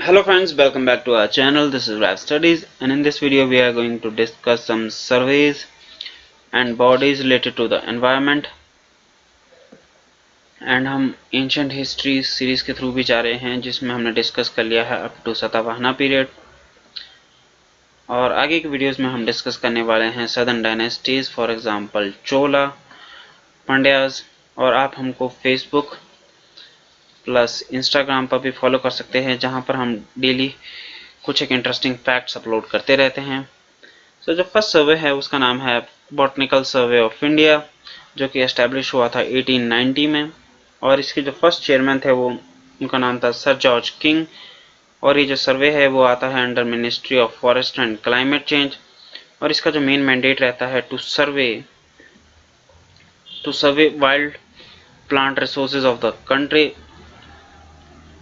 Hello friends, welcome back to our channel. This is Rap Studies, and in this video we are going to discuss some surveys and bodies related to the environment. And हम ancient history series के through भी जा रहे हैं, जिसमें हमने discuss कर लिया है अप टू सातवाहना पीरियड। और आगे के वीडियोस में हम डिस्कस करने वाले हैं सदर्न डायनेस्टीज, फॉर एग्जांपल चोला, पांड्याज। और आप हमको फेसबुक प्लस इंस्टाग्राम पर भी फॉलो कर सकते हैं, जहां पर हम डेली कुछ एक इंटरेस्टिंग फैक्ट्स अपलोड करते रहते हैं। सो जो फर्स्ट सर्वे है उसका नाम है बॉटनिकल सर्वे ऑफ इंडिया, जो कि एस्टेब्लिश हुआ था 1890 में। और इसके जो फर्स्ट चेयरमैन थे वो उनका नाम था सर जॉर्ज किंग। और ये जो सर्वे है वो आता है under ministry of forest and climate change. और इसका जो मेन मैंडेट रहता है to survey wild plant resources of the country.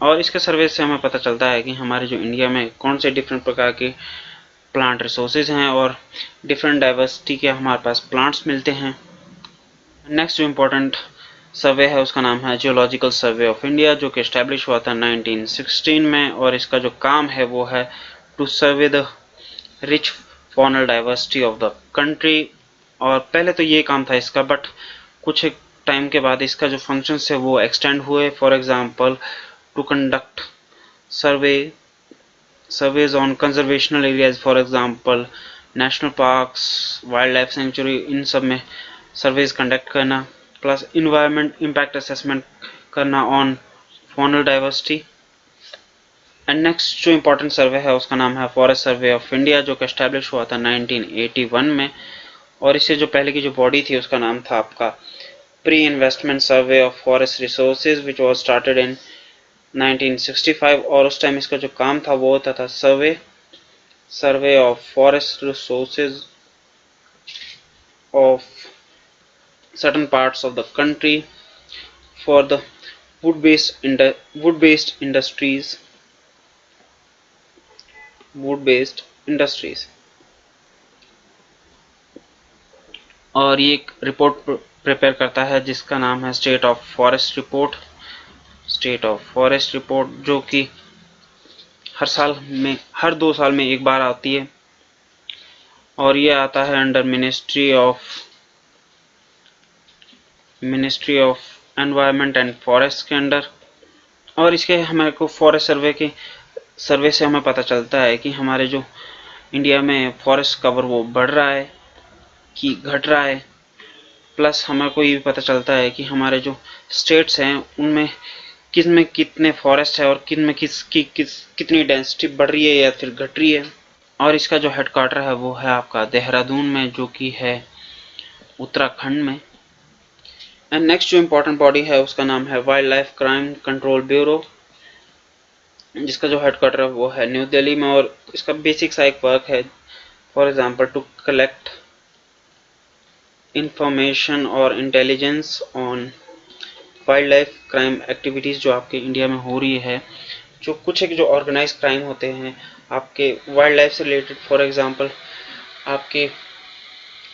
और इसके सर्वे से हमें पता चलता है कि हमारे जो इंडिया में कौन से डिफरेंट प्रकार के प्लांट रिसोर्सेज हैं और डिफरेंट डाइवर्सिटी के हमारे पास प्लांट्स मिलते हैं। नेक्स्ट जो इम्पोर्टेंट सर्वे है उसका नाम है जियोलॉजिकल सर्वे ऑफ इंडिया, जो कि एस्टेब्लिश हुआ था 1916 में। और इसका जो काम है वो है to survey the rich faunal diversity of the country. और पहले तो ये काम था इसका, बट कुछ एक टाइम के बाद इसका जो फंक्शंस है वो एक्सटेंड हुए। For example to conduct surveys on conservational areas, for example national parks, wildlife sanctuary, इन सब में सर्वेज कंडक्ट करना, प्लस इन्वायरमेंट इम्पैक्ट असेसमेंट करना on faunal diversity. And next जो इम्पोर्टेंट सर्वे है उसका नाम है फॉरेस्ट सर्वे ऑफ इंडिया, जो कि एस्टेब्लिश हुआ था 1981 में। और इससे जो पहले की जो बॉडी थी उसका नाम था आपका pre investment survey of forest resources, which was started in 1965। और उस टाइम इसका जो काम था वो होता था survey of forest resources of certain parts of the country for the wood-based industries। और ये एक रिपोर्ट प्रिपेयर करता है जिसका नाम है स्टेट ऑफ फॉरेस्ट रिपोर्ट, जो कि हर 2 साल में एक बार आती है। और ये आता है under ministry of environment and forest के अंडर। और इसके हमारे को फॉरेस्ट सर्वे से हमें पता चलता है कि हमारे जो इंडिया में फॉरेस्ट कवर वो बढ़ रहा है कि घट रहा है। प्लस हमें को ये भी पता चलता है कि हमारे जो स्टेट्स हैं उनमें किस में कितने फॉरेस्ट है और किन में कितनी डेंसिटी बढ़ रही है या फिर घट रही है। और इसका जो हेडक्वार्टर है वो है आपका देहरादून में, जो कि है उत्तराखंड में। एंड नेक्स्ट जो इम्पोर्टेंट बॉडी है उसका नाम है wild life crime control bureau, जिसका जो हेडक्वार्टर है वो है न्यू दिल्ली में। और इसका बेसिक सा एक वर्क है, for example to collect information और intelligence on wildlife crime activities जो आपके इंडिया में हो रही है। जो कुछ एक जो ऑर्गेनाइज क्राइम होते हैं आपके वाइल्ड लाइफ से रिलेटेड, फॉर एग्जांपल आपके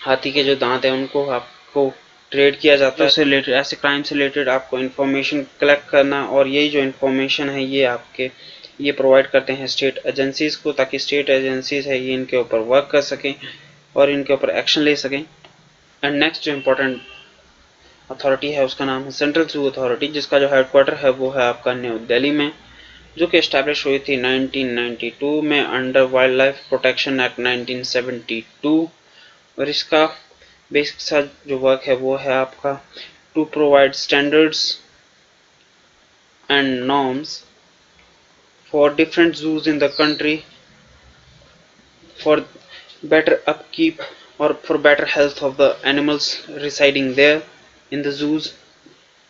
हाथी के जो दांत हैं उनको आपको ट्रेड किया जाता है, उससे रिलेटेड ऐसे क्राइम से रिलेटेड आपको इन्फॉर्मेशन कलेक्ट करना। और यही जो इन्फॉर्मेशन है ये प्रोवाइड करते हैं स्टेट एजेंसीज को, ताकि स्टेट एजेंसीज है ये इनके ऊपर वर्क कर सकें और इनके ऊपर एक्शन ले सकें। एंड नेक्स्ट जो इम्पोर्टेंट अथॉरिटी है उसका नाम है सेंट्रल जू अथॉरिटी, जिसका जो हेडक्वार्टर है वो है आपका न्यू दिल्ली में, जो कि एस्टैब्लिश हुई थी 1992 में under wild life protection act 1972। और इसका बेसिक सा जो वर्क है वो है आपका to provide standards and norms for different zoos in the country for better upkeep और for better health of the animals residing there in the zoos.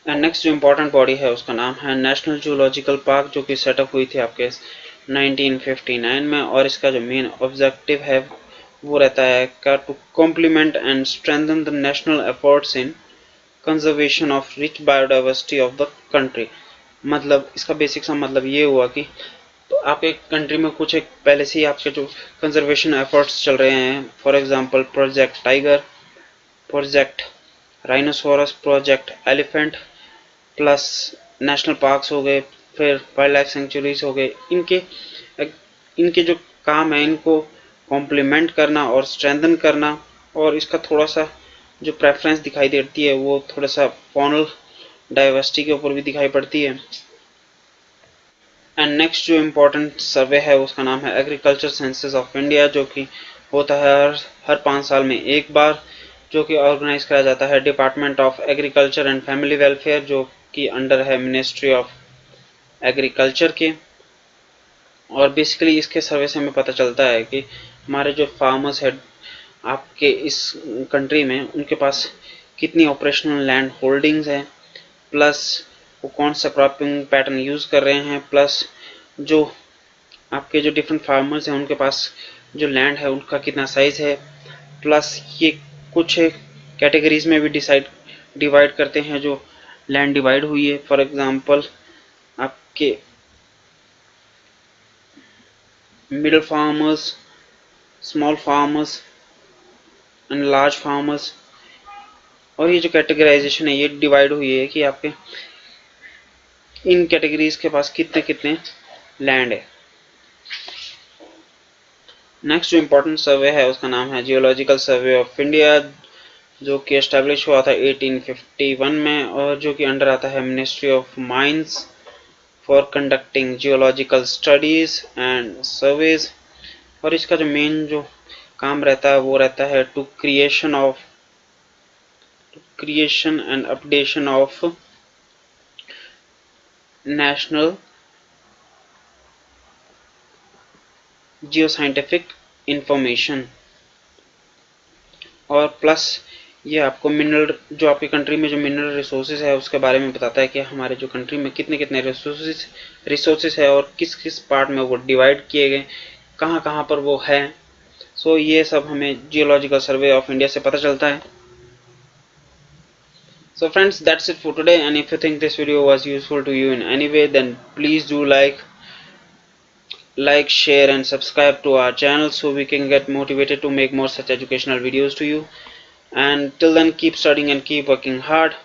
And next जो इम्पोर्टेंट बॉडी है उसका नाम है नेशनल जूलॉजिकल पार्क, जो कि setup हुई थी आपके 1959 में। और इसका जो मेन ऑब्जेक्टिव है वो रहता है to complement and strengthen the national efforts in conservation of rich biodiversity of the country. मतलब इसका बेसिक सा मतलब ये हुआ कि तो आपके कंट्री में कुछ एक पहले से ही आपके जो कंजर्वेशन एफर्ट्स चल रहे हैं, for example project tiger, project rhinoceros, project elephant, plus national parks हो गए, फिर वाइल्ड लाइफ सेंचुरीज हो गए, इनके जो काम है इनको कॉम्प्लीमेंट करना और स्ट्रेंथन करना, और इसका थोड़ा सा जो प्रेफरेंस दिखाई देती है वो थोड़ा सा फॉनल डाइवर्सिटी के ऊपर भी दिखाई पड़ती है। एंड नेक्स्ट जो इम्पोर्टेंट सर्वे है उसका नाम है एग्रीकल्चर सेंसस ऑफ इंडिया, जो कि होता है हर 5 साल में एक बार, जो कि ऑर्गेनाइज कराया जाता है department of agriculture and family welfare, जो कि अंडर है मिनिस्ट्री ऑफ एग्रीकल्चर के। और बेसिकली इसके सर्वे से हमें पता चलता है कि हमारे जो फार्मर्स है आपके इस कंट्री में, उनके पास कितनी ऑपरेशनल लैंड होल्डिंग्स है, प्लस वो कौन सा क्रॉपिंग पैटर्न यूज़ कर रहे हैं, प्लस जो आपके जो डिफरेंट फार्मर्स हैं उनके पास जो लैंड है उनका कितना साइज़ है, प्लस ये कुछ कैटेगरीज में भी डिवाइड करते हैं जो लैंड डिवाइड हुई है। फॉर एग्जांपल आपके middle farmers, small farmers and large farmers, और ये जो कैटेगराइजेशन है ये डिवाइड हुई है कि आपके इन कैटेगरीज के पास कितने कितने लैंड है। नेक्स्ट जो इम्पोर्टेंट सर्वे है उसका नाम है जियोलॉजिकल सर्वे ऑफ इंडिया, जो कि एस्टेब्लिश हुआ था 1851 में, और जो कि अंडर आता है ministry of mines for conducting geological studies and surveys. और इसका जो मेन जो काम रहता है वो रहता है to creation and updation of national geoscientific information, और प्लस ये आपको मिनरल जो आपकी कंट्री में जो मिनरल रिसोर्सेज है उसके बारे में बताता है कि हमारे जो कंट्री में कितने कितने रिसोर्सेज है और किस किस पार्ट में वो डिवाइड किए गए, कहाँ कहाँ पर वो है। सो ये सब हमें जियोलॉजिकल सर्वे ऑफ इंडिया से पता चलता है। So friends, that's it for today, and if you think this video was useful to you in any way, then please do like, share and subscribe to our channel so we can get motivated to make more such educational videos to you. And till then, keep studying and keep working hard.